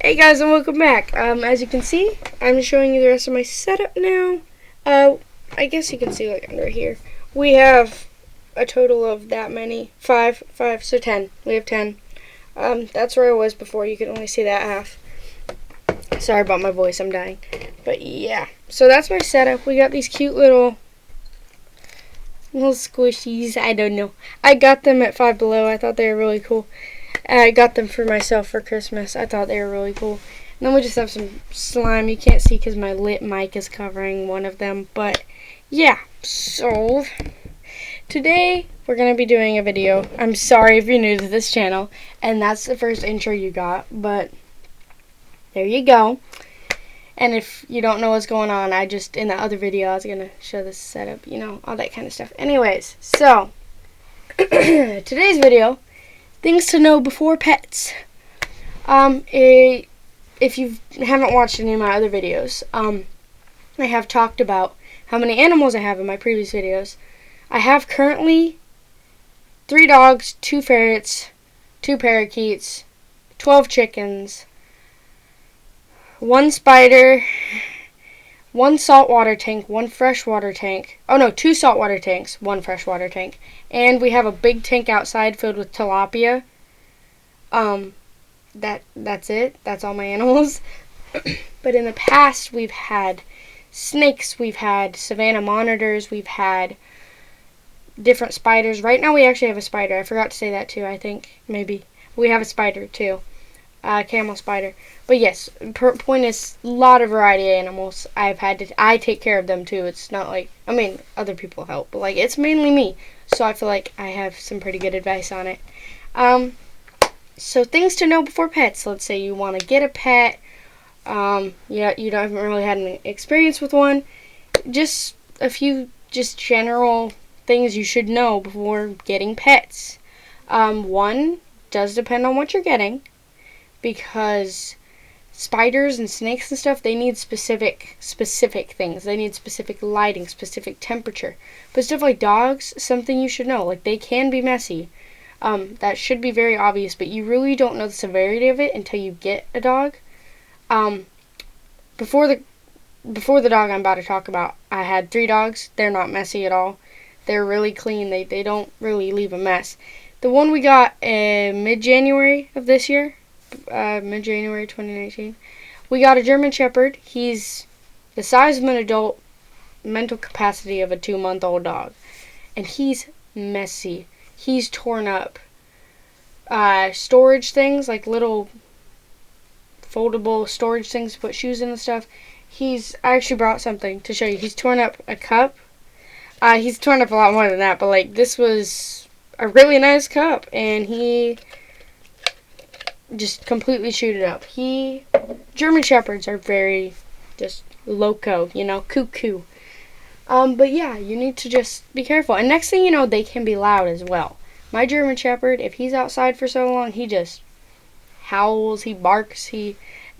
Hey guys, and welcome back. As you can see, I'm showing you the rest of my setup now. I guess you can see like under here. We have a total of that many. Five, so 10. We have 10. That's where I was before. You can only see that half. Sorry about my voice, I'm dying. But yeah, so that's my setup. We got these cute little squishies. I don't know. I got them at Five Below. I thought they were really cool. I got them for myself for Christmas. I thought they were really cool. And then we just have some slime. You can't see because my lit mic is covering one of them. But yeah, so today we're going to be doing a video. I'm sorry if you're new to this channel and that's the first intro you got, but there you go. And if you don't know what's going on, in the other video I was going to show this setup, all that kind of stuff. Anyways, so today's video, things to know before pets. If you haven't watched any of my other videos, I have talked about how many animals I have in my previous videos. I have currently 3 dogs, 2 ferrets, 2 parakeets, 12 chickens, 1 spider, 1 saltwater tank, 1 freshwater tank. Oh no, 2 saltwater tanks, 1 freshwater tank. And we have a big tank outside filled with tilapia. That's it. That's all my animals. But in the past, we've had snakes, we've had Savannah monitors, we've had different spiders. Right now we actually have a spider. I forgot to say that too, I think. Maybe. We have a spider too. Camel spider. But yes, point is, a lot of variety of animals. I take care of them too. It's not like, other people help, but it's mainly me. So I feel like I have some pretty good advice on it. So things to know before pets. Let's say you want to get a pet. You haven't really had any experience with one. Just a few general things you should know before getting pets. One does depend on what you're getting, because spiders and snakes and stuff, they need specific things. They need specific lighting, specific temperature. But stuff like dogs, something you should know. They can be messy. That should be very obvious, but you really don't know the severity of it until you get a dog. Before the dog I'm about to talk about, I had 3 dogs. They're not messy at all. They're really clean. They don't really leave a mess. The one we got in mid-January of this year, mid-January 2019, we got a German Shepherd. He's the size of an adult, mental capacity of a 2-month-old dog. And he's messy. He's torn up storage things, like little foldable storage things to put shoes in and stuff. I actually brought something to show you. He's torn up a cup. He's torn up a lot more than that, but this was a really nice cup, and he just completely chewed it up. German Shepherds are very just loco, cuckoo. But yeah, you need to just be careful. And next thing you know, they can be loud as well. My German Shepherd, if he's outside for so long, he just howls, he barks,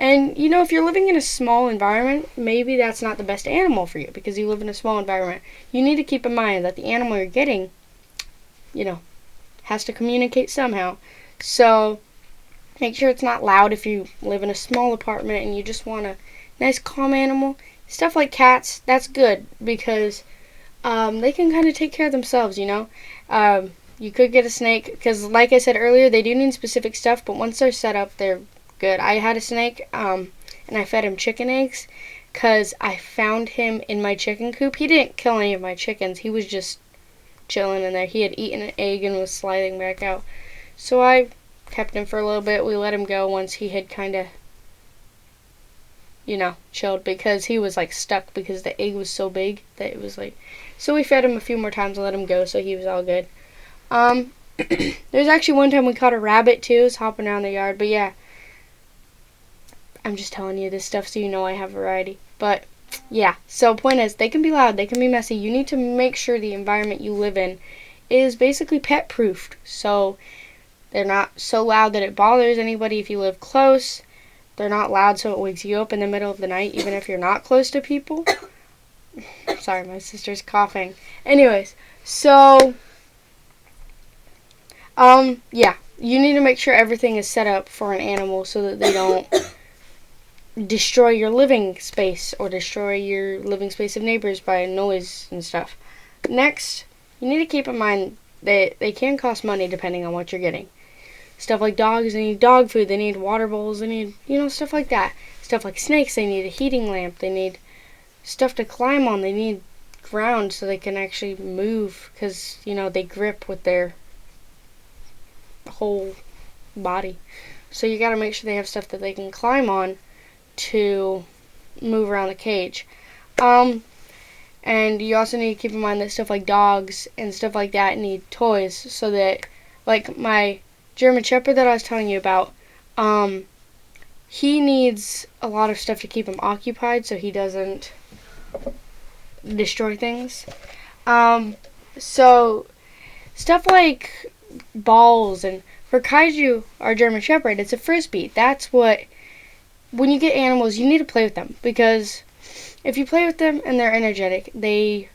and if you're living in a small environment, maybe that's not the best animal for you because you live in a small environment. You need to keep in mind that the animal you're getting, has to communicate somehow. So make sure it's not loud if you live in a small apartment and you just want a nice calm animal. Stuff like cats, that's good because they can kind of take care of themselves, You could get a snake because, like I said earlier, they do need specific stuff, but once they're set up, they're good. I had a snake, and I fed him chicken eggs because I found him in my chicken coop. He didn't kill any of my chickens. He was just chilling in there. He had eaten an egg and was sliding back out. So I kept him for a little bit. We let him go once he had kind of chilled because he was stuck because the egg was so big that it was so we fed him a few more times and let him go, so he was all good. There's actually one time we caught a rabbit too. It was hopping around the yard, but yeah, I'm just telling you this stuff so I have variety. But yeah, so point is, they can be loud, they can be messy. You need to make sure the environment you live in is basically pet proofed, so they're not so loud that it bothers anybody if you live close. They're not loud so it wakes you up in the middle of the night, even if you're not close to people. Sorry, my sister's coughing. Anyways, so yeah, you need to make sure everything is set up for an animal so that they don't destroy your living space or destroy your living space of neighbors by noise and stuff. Next, you need to keep in mind that they can cost money depending on what you're getting. Stuff like dogs, they need dog food, they need water bowls, they need, stuff like that. Stuff like snakes, they need a heating lamp, they need stuff to climb on, they need ground so they can actually move because, they grip with their whole body. So you got to make sure they have stuff that they can climb on to move around the cage. And you also need to keep in mind that stuff like dogs and stuff like that need toys so that, like my German Shepherd that I was telling you about, he needs a lot of stuff to keep him occupied so he doesn't destroy things. So stuff like balls, and for Kaiju, our German Shepherd, it's a frisbee. That's what, when you get animals, you need to play with them, because if you play with them and they're energetic, they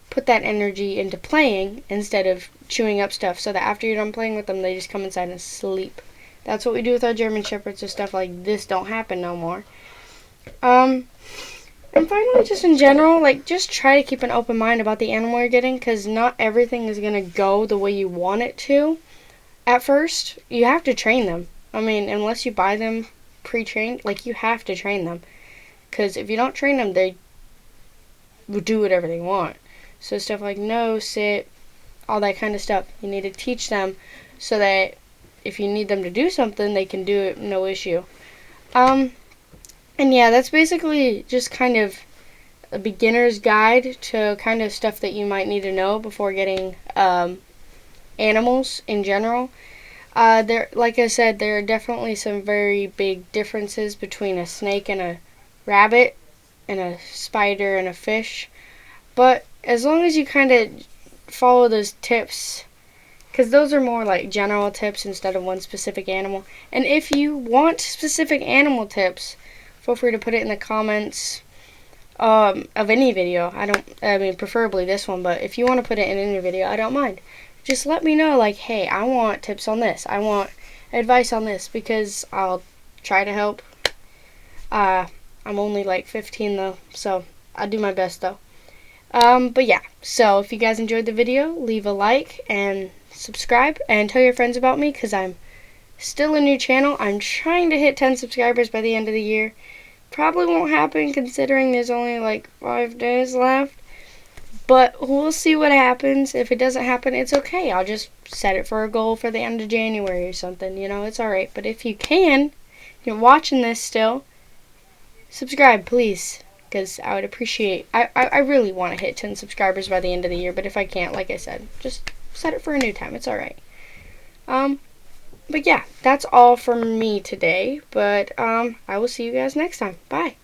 put that energy into playing instead of chewing up stuff, so that after you're done playing with them, they just come inside and sleep. That's what we do with our German Shepherds, so stuff like this don't happen no more. And finally, just in general, just try to keep an open mind about the animal you're getting, because not everything is going to go the way you want it to. At first, you have to train them. I mean, unless you buy them pre-trained, you have to train them. Because if you don't train them, they will do whatever they want. So stuff like no, sit, all that kind of stuff. You need to teach them so that if you need them to do something, they can do it, no issue. And yeah, that's basically just kind of a beginner's guide to kind of stuff that you might need to know before getting animals in general. Like I said, there are definitely some very big differences between a snake and a rabbit and a spider and a fish. But as long as you kind of follow those tips, because those are more like general tips instead of one specific animal. And if you want specific animal tips, feel free to put it in the comments of any video. Preferably this one, but if you want to put it in any video, I don't mind. Just let me know, hey, I want tips on this. I want advice on this, because I'll try to help. I'm only 15 though, so I'll do my best though. But yeah, so if you guys enjoyed the video, leave a like and subscribe and tell your friends about me, because I'm still a new channel. I'm trying to hit 10 subscribers by the end of the year. Probably won't happen considering there's only 5 days left. But we'll see what happens. If it doesn't happen, it's okay. I'll just set it for a goal for the end of January or something. It's alright. But if you can, if you're watching this still, subscribe, please. Because I would appreciate, I really want to hit 10 subscribers by the end of the year. But if I can't, like I said, just set it for a new time. It's alright. But yeah, that's all from me today. But I will see you guys next time. Bye.